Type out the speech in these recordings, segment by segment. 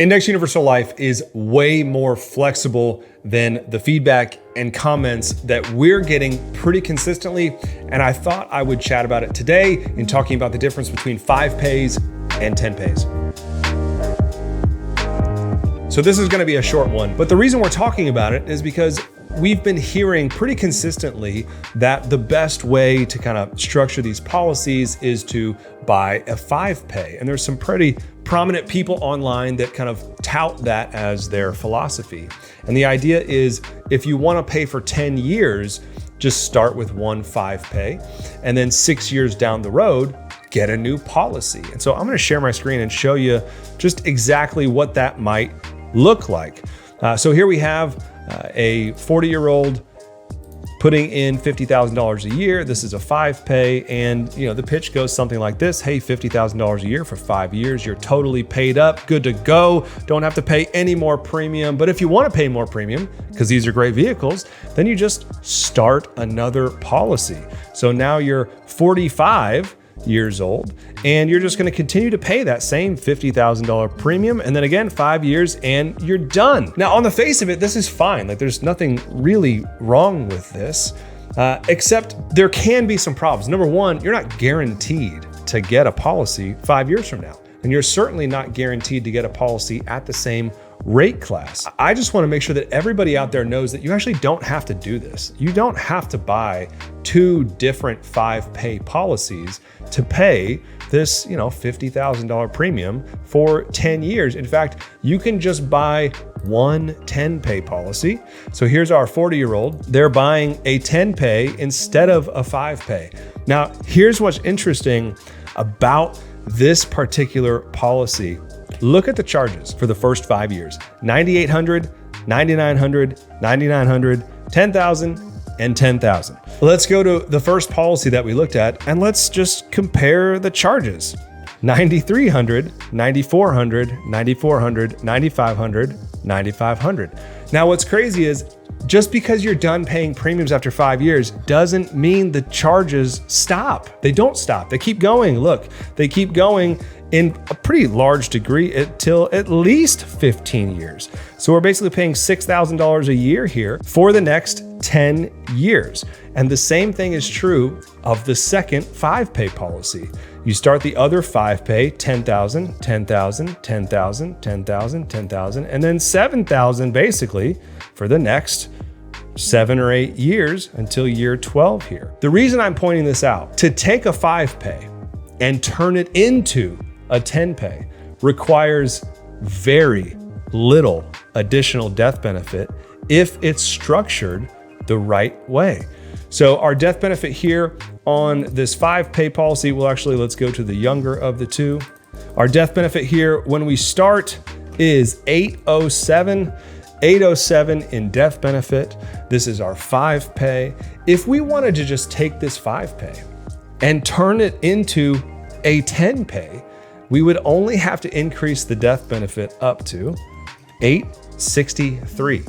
Index Universal Life is way more flexible than the feedback and comments that we're getting pretty consistently. And I thought I would chat about it today in talking about the difference between 5 pays and 10 pays. So this is going to be a short one, but the reason we're talking about it is because we've been hearing pretty consistently that the best way to kind of structure these policies is to buy a 5 pay. And there's some pretty prominent people online that kind of tout that as their philosophy. And the idea is if you want to pay for 10 years, just start with one 5 pay. And then 6 years down the road, get a new policy. And so I'm going to share my screen and show you just exactly what that might look like. So here we have a 40-year-old putting in $50,000 a year. This is a 5 pay. And the pitch goes something like this. Hey, $50,000 a year for 5 years. You're totally paid up, good to go. Don't have to pay any more premium. But if you want to pay more premium, because these are great vehicles, then you just start another policy. So now you're 45 years old, and you're just going to continue to pay that same $50,000 premium. And then again, 5 years and you're done. Now, on the face of it, this is fine. Like there's nothing really wrong with this, except there can be some problems. Number one, you're not guaranteed to get a policy 5 years from now. And you're certainly not guaranteed to get a policy at the same rate class. I just want to make sure that everybody out there knows that you actually don't have to do this. You don't have to buy 2 different 5 pay policies to pay this, $50,000 premium for 10 years. In fact, you can just buy one 10 pay policy. So here's our 40-year-old. They're buying a 10 pay instead of a 5 pay. Now, here's what's interesting about this particular policy. Look at the charges for the first 5 years: $9,800, $9,900, $9,900, $10,000, and $10,000. Let's go to the first policy that we looked at and let's just compare the charges. $9,300, $9,400, $9,400, $9,500, $9,500. Now, what's crazy is just because you're done paying premiums after 5 years doesn't mean the charges stop. They don't stop. They keep going. Look, they keep going in a pretty large degree until at least 15 years. So we're basically paying $6,000 a year here for the next 10 years. And the same thing is true of the second 5 pay policy. You start the other 5 pay, $10,000, $10,000, $10,000, $10,000, $10,000, and then $7,000 basically for the next 7 or 8 years until year 12 here. The reason I'm pointing this out, to take a 5 pay and turn it into a 10 pay requires very little additional death benefit if it's structured the right way. So our death benefit here on this 5 pay policy, let's go to the younger of the two. Our death benefit here when we start is $807 in death benefit. This is our 5 pay. If we wanted to just take this 5 pay and turn it into a 10 pay, we would only have to increase the death benefit up to $863.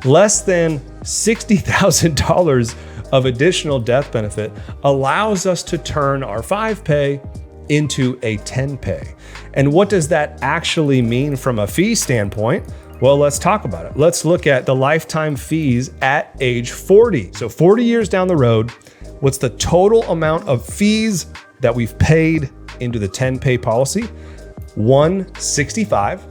Less than $60,000 of additional death benefit allows us to turn our 5 pay into a 10 pay. And what does that actually mean from a fee standpoint? Well, let's talk about it. Let's look at the lifetime fees at age 40. So 40 years down the road, what's the total amount of fees that we've paid into the 10 pay policy? 165.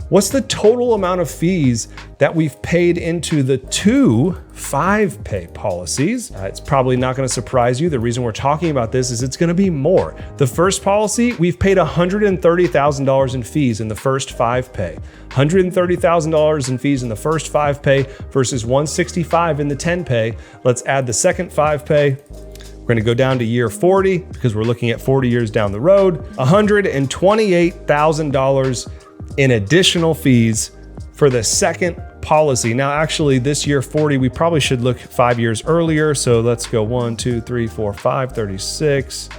What's the total amount of fees that we've paid into the 2 5 pay policies? It's probably not going to surprise you. The reason we're talking about this is it's going to be more. The first policy, we've paid $130,000 in fees in the first 5 pay. $130,000 in fees in the first 5 pay versus $165 in the 10 pay. Let's add the second 5 pay. We're going to go down to year 40 because we're looking at 40 years down the road. $128,000 in additional fees for the second policy. Now, actually, this year 40, we probably should look 5 years earlier. So let's go 1, 2, 3, 4, 5, 36.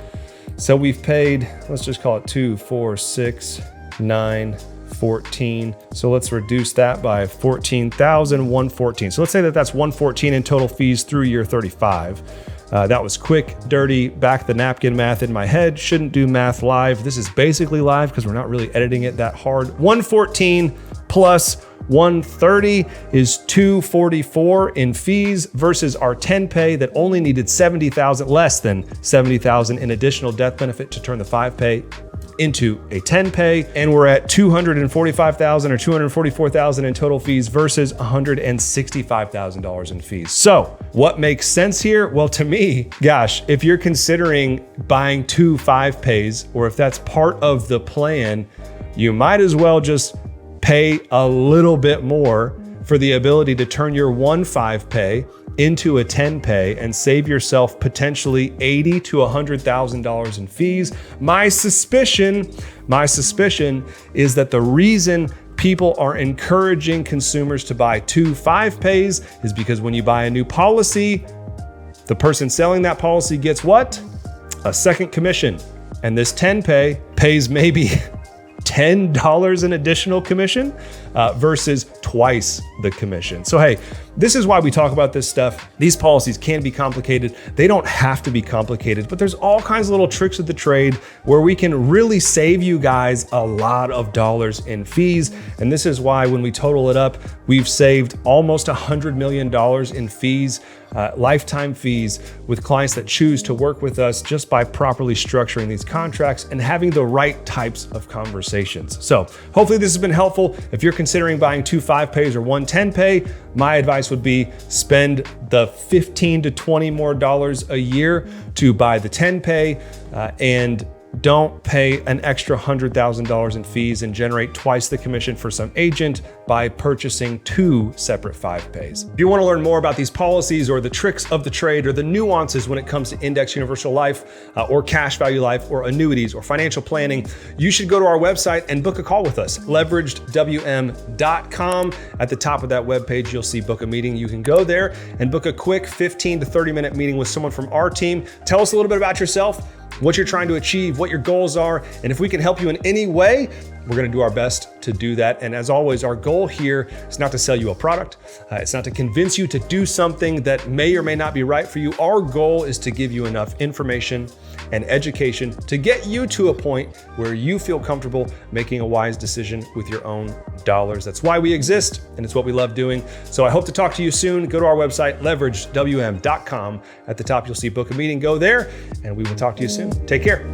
So we've paid, let's just call it 2, 4, 6, 9, 14. So let's reduce that by 14,000, 114. So let's say that that's 114 in total fees through year 35. That was quick, dirty, back the napkin math in my head. Shouldn't do math live. This is basically live because we're not really editing it that hard. 114 plus 130 is 244 in fees versus our 10 pay that only needed 70,000, less than 70,000 in additional death benefit to turn the 5 pay into a 10 pay. And we're at 245,000 or 244,000 in total fees versus $165,000 in fees. So what makes sense here? Well, to me, gosh, if you're considering buying 2 5 pays, or if that's part of the plan, you might as well just pay a little bit more for the ability to turn your 1 5 pay into a 10 pay and save yourself potentially $80,000 to $100,000 in fees. My suspicion is that the reason people are encouraging consumers to buy 2 5 pays is because when you buy a new policy, the person selling that policy gets what? A second commission. And this 10 pay pays maybe $10 in additional commission versus twice the commission. So hey, this is why we talk about this stuff. These policies can be complicated. They don't have to be complicated, but there's all kinds of little tricks of the trade where we can really save you guys a lot of dollars in fees. And this is why when we total it up, we've saved almost $100 million in fees, lifetime fees, with clients that choose to work with us just by properly structuring these contracts and having the right types of conversations. So hopefully this has been helpful. If you're considering buying 2 5 pays or 1 10 pay, my advice would be spend the $15 to $20 more a year to buy the 10 pay and don't pay an extra $100,000 in fees and generate twice the commission for some agent by purchasing 2 separate 5 pays. If you want to learn more about these policies or the tricks of the trade or the nuances when it comes to index universal life or cash value life or annuities or financial planning, you should go to our website and book a call with us, leveragedwm.com. At the top of that webpage, you'll see book a meeting. You can go there and book a quick 15 to 30 minute meeting with someone from our team. Tell us a little bit about yourself, what you're trying to achieve, what your goals are, and if we can help you in any way, we're gonna do our best to do that. And as always, our goal here is not to sell you a product. It's not to convince you to do something that may or may not be right for you. Our goal is to give you enough information and education to get you to a point where you feel comfortable making a wise decision with your own dollars. That's why we exist, and it's what we love doing. So I hope to talk to you soon. Go to our website, leveragedwm.com. At the top, you'll see book a meeting. Go there, and we will talk to you soon. Take care.